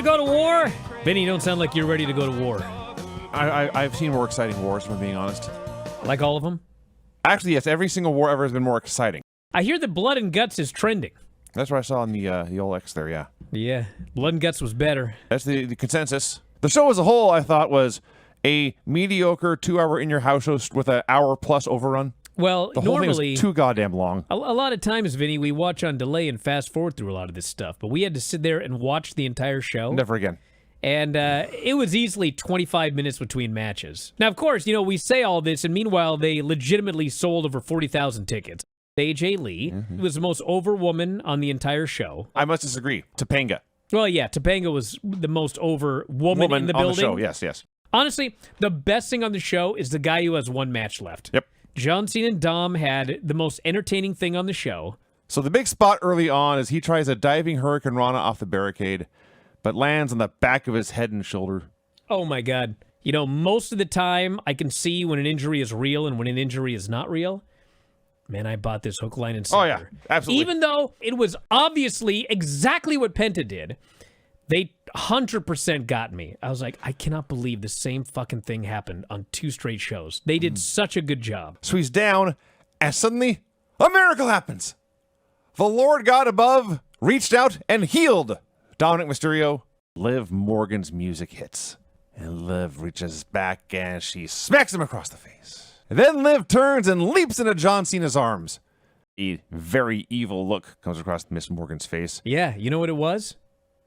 go to war? Vinny, you don't sound like you're ready to go to war. I've seen more exciting wars, if I'm being honest. Like all of them? Actually, yes. Every single war ever has been more exciting. I hear that Blood and Guts is trending. That's what I saw on the old X there, yeah. Yeah, Blood and Guts was better. That's the consensus. The show as a whole, I thought, was a mediocre 2-hour in-your-house show with an hour-plus overrun. Well, the whole normally, thing was too goddamn long. A lot of times, Vinny, we watch on delay and fast forward through a lot of this stuff, but we had to sit there and watch the entire show. Never again. And it was easily 25 minutes between matches. Now, of course, we say all this, and meanwhile, they legitimately sold over 40,000 tickets. AJ Lee was the most over woman on the entire show. I must disagree. Topanga. Well, yeah, Topanga was the most over woman in the building. On the show, yes. Honestly, the best thing on the show is the guy who has one match left. Yep. John Cena and Dom had the most entertaining thing on the show. So the big spot early on is he tries a diving Hurricane Rana off the barricade, but lands on the back of his head and shoulder. Oh, my God. Most of the time, I can see when an injury is real and when an injury is not real. Man, I bought this hook, line, and sinker. Oh, yeah. Absolutely. Even though it was obviously exactly what Penta did, they 100% got me. I was like, I cannot believe the same fucking thing happened on 2 straight shows. They did such a good job. So he's down, and suddenly, a miracle happens. The Lord God above reached out and healed Dominic Mysterio. Liv Morgan's music hits, and Liv reaches back, and she smacks him across the face. And then Liv turns and leaps into John Cena's arms. A very evil look comes across Miss Morgan's face. Yeah, you know what it was?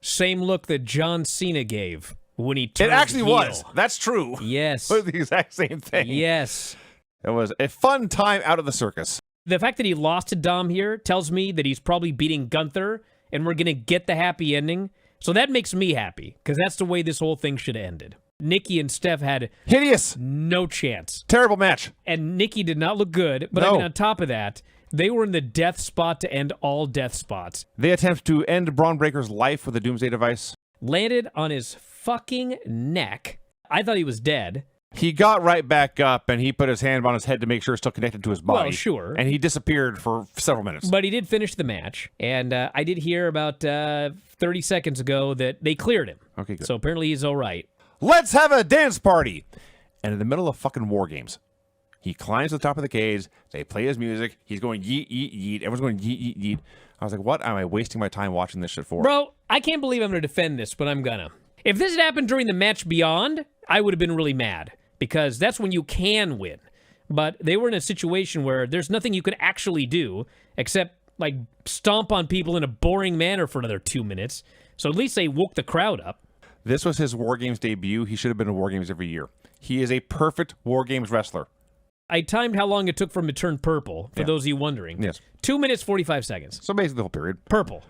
Same look that John Cena gave when he turned It actually heel. was. That's true. Yes. It was the exact same thing. Yes. It was a fun time out of the circus. The fact that he lost to Dom here tells me that he's probably beating Gunther, and we're going to get the happy ending. So that makes me happy, because that's the way this whole thing should have ended. Nikki and Steph had hideous, no chance. Terrible match. And Nikki did not look good, but I mean, on top of that, they were in the death spot to end all death spots. They attempt to end Braun Breaker's life with a doomsday device. Landed on his fucking neck. I thought he was dead. He got right back up, and he put his hand on his head to make sure it's still connected to his body. Well, sure. And he disappeared for several minutes. But he did finish the match, and I did hear about 30 seconds ago that they cleared him. Okay, good. So apparently he's all right. Let's have a dance party! And in the middle of fucking War Games, he climbs to the top of the cage, they play his music, he's going yeet, yeet, yeet, everyone's going yeet, yeet, yeet. I was like, what am I wasting my time watching this shit for? Bro, I can't believe I'm going to defend this, but I'm gonna. If this had happened during the match Beyond, I would have been really mad, because that's when you can win. But they were in a situation where there's nothing you could actually do, except, like, stomp on people in a boring manner for another 2 minutes. So at least they woke the crowd up. This was his War Games debut. He should have been in War Games every year. He is a perfect War Games wrestler. I timed how long it took for him to turn purple, for those of you wondering. Yes. 2 minutes, 45 seconds. So basically the whole period. Purple.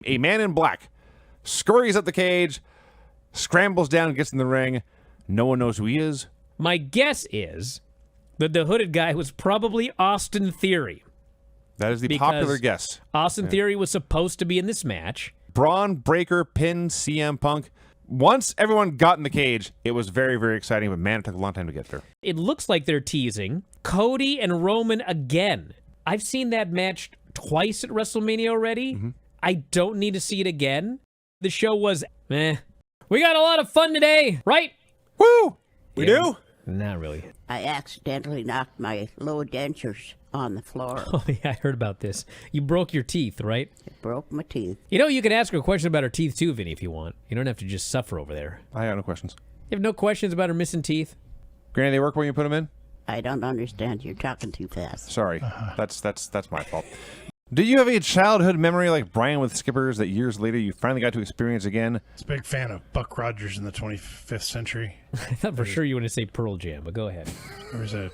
A man in black scurries up the cage, scrambles down, gets in the ring. No one knows who he is. My guess is that the hooded guy was probably Austin Theory. That is the popular guess. Austin Theory was supposed to be in this match. Braun Breaker pinned CM Punk. Once everyone got in the cage, it was very, very exciting, but man, it took a long time to get there. It looks like they're teasing Cody and Roman again. I've seen that match twice at WrestleMania already. I don't need to see it again. The show was meh. We got a lot of fun today, right? Woo! We do? Not really. I accidentally knocked my low dentures on the floor. Oh, yeah, I heard about this. You broke your teeth, right? It broke my teeth. You can ask her a question about her teeth too, Vinny, if you want. You don't have to just suffer over there. I got no questions. You have no questions about her missing teeth? Granny, they work when you put them in? I don't understand. You're talking too fast. Sorry. That's my fault. Do you have a childhood memory like Brian with Skippers that years later you finally got to experience again? I was a big fan of Buck Rogers in the 25th century. I thought for sure you were going to say Pearl Jam, but go ahead. There was a...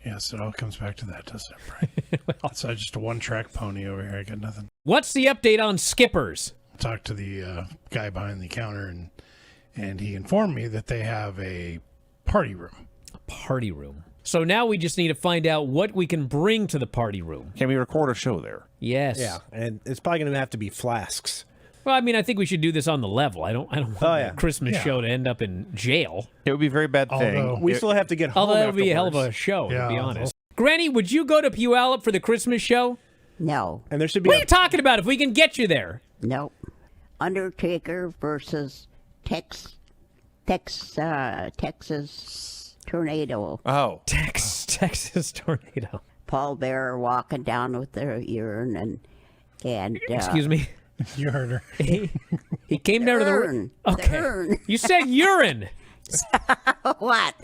Yes, it all comes back to that, doesn't it, Brian? Well, it's just a one-track pony over here. I got nothing. What's the update on Skippers? Talked to the guy behind the counter, and he informed me that they have a party room. A party room. So now we just need to find out what we can bring to the party room. Can we record a show there? Yes. Yeah, and it's probably going to have to be flasks. Well, I mean, I think we should do this on the level. I don't want the Christmas show to end up in jail. It would be a very bad thing. We still have to get home. Although that would be a hell of a show, to be honest. Granny, would you go to Puyallup for the Christmas show? No. And there should be. What are you talking about? If we can get you there. Nope. Undertaker versus Texas tornado. Oh. Texas tornado. Paul Bearer walking down with their urine and Excuse me. You heard her. He came down to the urn. Okay. The urn. You said urine. What?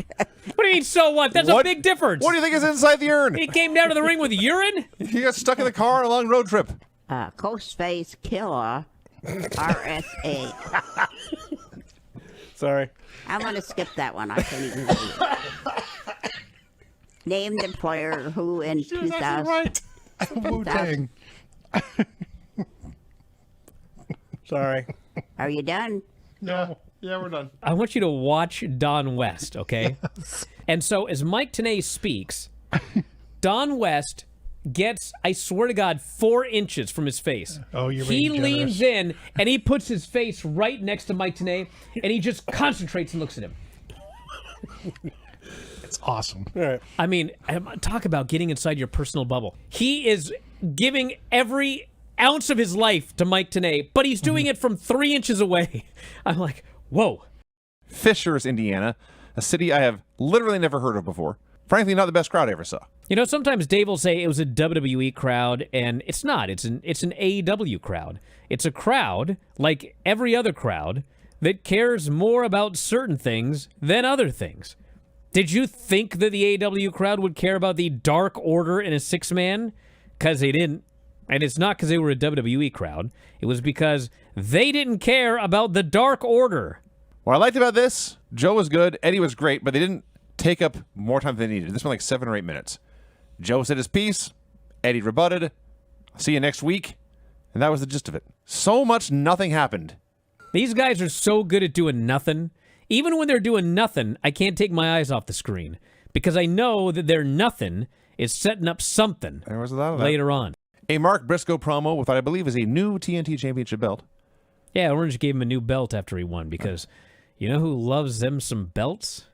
What do you mean, so what? That's a big difference. What do you think is inside the urn? He came down to the ring with urine? He got stuck in the car on a long road trip. Ghostface Killer, RSA. Sorry. I'm going to skip that one. I can't even read it. Name the player who in 2000. Right. Wu-Tang. Sorry. Are you done? No. Yeah, we're done. I want you to watch Don West, okay? And so as Mike Tenay speaks, Don West gets, I swear to God, 4 inches from his face. Oh, you're He being leans generous. in, and he puts his face right next to Mike Tenay, and he just concentrates and looks at him. It's awesome. All right. I mean, talk about getting inside your personal bubble. He is giving every ounce of his life to Mike Tenay, but he's doing it from 3 inches away. I'm like, whoa. Fishers, Indiana, a city I have literally never heard of before. Frankly, not the best crowd I ever saw. You know, sometimes Dave will say it was a WWE crowd, and it's not. It's an AEW crowd. It's a crowd, like every other crowd, that cares more about certain things than other things. Did you think that the AEW crowd would care about the Dark Order in a 6-man? Because they didn't. And it's not because they were a WWE crowd. It was because they didn't care about the Dark Order. What I liked about this, Joe was good, Eddie was great, but they didn't take up more time than they needed. This went like 7 or 8 minutes. Joe said his piece, Eddie rebutted, see you next week, and that was the gist of it. So much nothing happened. These guys are so good at doing nothing. Even when they're doing nothing, I can't take my eyes off the screen because I know that their nothing is setting up something There was a lot of that. later on. A Mark Briscoe promo with what I believe is a new TNT Championship belt. Yeah, Orange gave him a new belt after he won because you know who loves them some belts?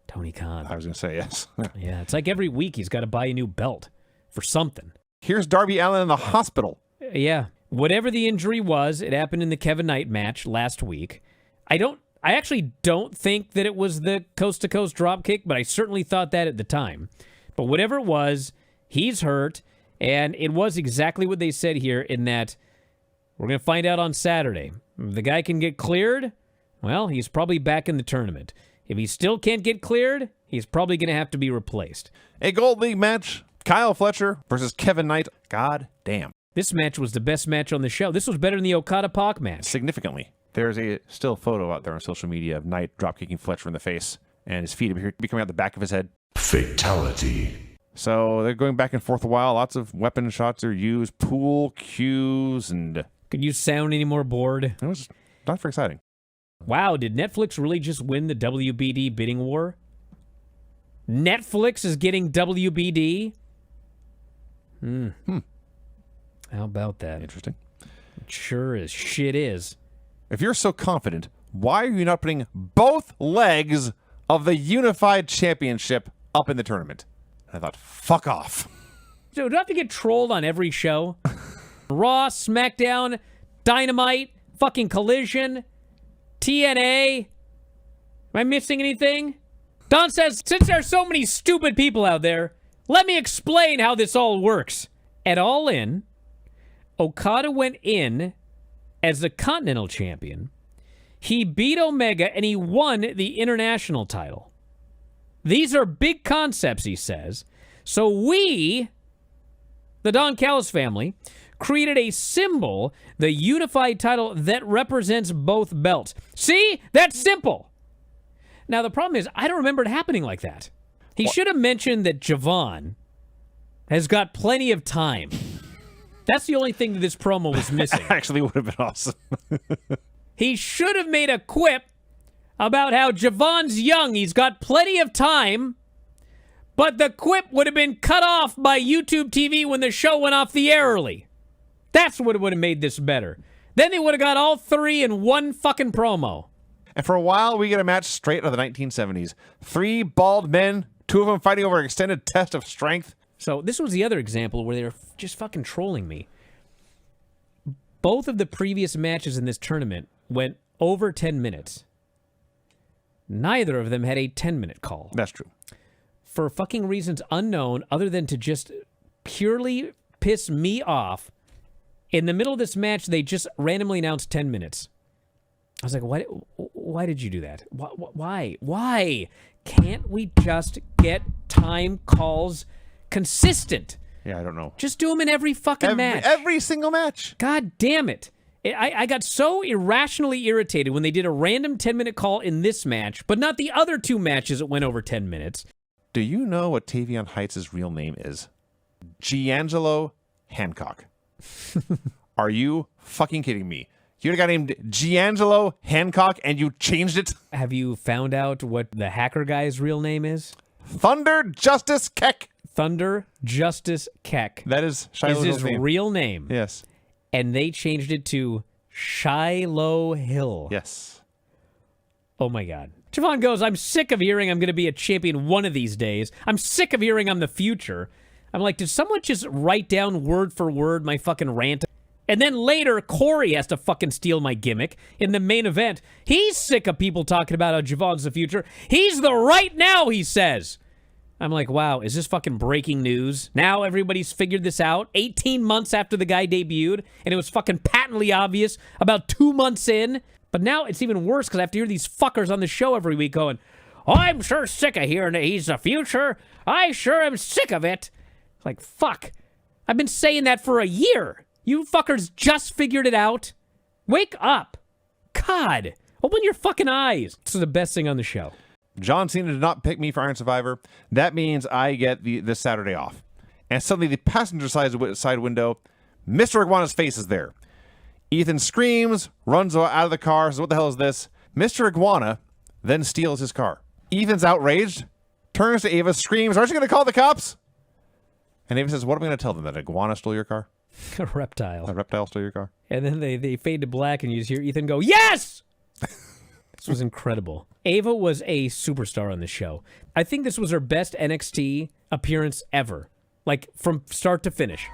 Tony Khan. I was going to say yes. Yeah, it's like every week he's got to buy a new belt for something. Here's Darby Allin in the hospital. Yeah. Whatever the injury was, it happened in the Kevin Knight match last week. I actually don't think that it was the coast-to-coast dropkick, but I certainly thought that at the time. But whatever it was, he's hurt, and it was exactly what they said here in that we're going to find out on Saturday. If the guy can get cleared, well, he's probably back in the tournament. If he still can't get cleared, he's probably going to have to be replaced. A Gold League match, Kyle Fletcher versus Kevin Knight. God damn. This match was the best match on the show. This was better than the Okada-Pac match. Significantly. There's a still photo out there on social media of Knight dropkicking Fletcher in the face, and his feet are coming out the back of his head. Fatality. So they're going back and forth a while. Lots of weapon shots are used, pool cues, and Could you sound any more bored? it was not very exciting. Wow, did Netflix really just win the WBD bidding war? Netflix is getting WBD? How about that? Interesting. It sure as shit is. If you're so confident, why are you not putting both legs of the Unified Championship up in the tournament? And I thought, fuck off. So do I have to get trolled on every show? Raw, SmackDown, Dynamite, fucking Collision, TNA. Am I missing anything? Don says, since there are so many stupid people out there, let me explain how this all works. At All In, Okada went in as the Continental Champion. He beat Omega and he won the International title. These are big concepts, he says. So we, the Don Callis family, created a symbol, the unified title that represents both belts. See? That's simple. Now, the problem is, I don't remember it happening like that. He should have mentioned that Javon has got plenty of time. That's the only thing that this promo was missing. Actually would have been awesome. He should have made a quip about how Javon's young. He's got plenty of time, but the quip would have been cut off by YouTube TV when the show went off the air early. That's what would have made this better. Then they would have got all three in one fucking promo. And for a while, we get a match straight out of the 1970s. 3 bald men, 2 of them fighting over an extended test of strength. So this was the other example where they were just fucking trolling me. Both of the previous matches in this tournament went over 10 minutes. Neither of them had a 10-minute call. That's true. For fucking reasons unknown, other than to just purely piss me off. In the middle of this match, they just randomly announced 10 minutes. I was like, why did you do that? Why? Can't we just get time calls consistent? Yeah, I don't know. Just do them in every fucking match. Every single match. God damn it. I got so irrationally irritated when they did a random 10-minute call in this match, but not the other two matches that went over 10 minutes. Do you know what Tavion Heights' real name is? Giangelo Hancock. Are you fucking kidding me? You had a guy named Giangelo Hancock and you changed it? Have you found out what the hacker guy's real name is? Thunder Justice Keck. Thunder Justice Keck. That is Shiloh's his name. real name. Yes. And they changed it to Shiloh Hill. Yes. Oh my God. Javon goes, I'm sick of hearing I'm going to be a champion one of these days. I'm sick of hearing I'm the future. I'm like, did someone just write down word for word my fucking rant? And then later, Corey has to fucking steal my gimmick in the main event. He's sick of people talking about how Javon's the future. He's the right now, he says. I'm like, wow, is this fucking breaking news? Now everybody's figured this out 18 months after the guy debuted, and it was fucking patently obvious about 2 months in. But now it's even worse because I have to hear these fuckers on the show every week going, oh, I'm sure sick of hearing that he's the future. I sure am sick of it. Like, fuck. I've been saying that for a year. You fuckers just figured it out. Wake up. God, open your fucking eyes. This is the best thing on the show. John Cena did not pick me for Iron Survivor. That means I get this Saturday off. And suddenly the passenger side window, Mr. Iguana's face is there. Ethan screams, runs out of the car, says, what the hell is this? Mr. Iguana then steals his car. Ethan's outraged, turns to Ava, screams, aren't you going to call the cops? And Ava says, what am I going to tell them, that Iguana stole your car? A reptile. A reptile stole your car? And then they fade to black and you just hear Ethan go, yes! This was incredible. Ava was a superstar on the show. I think this was her best NXT appearance ever. Like, from start to finish.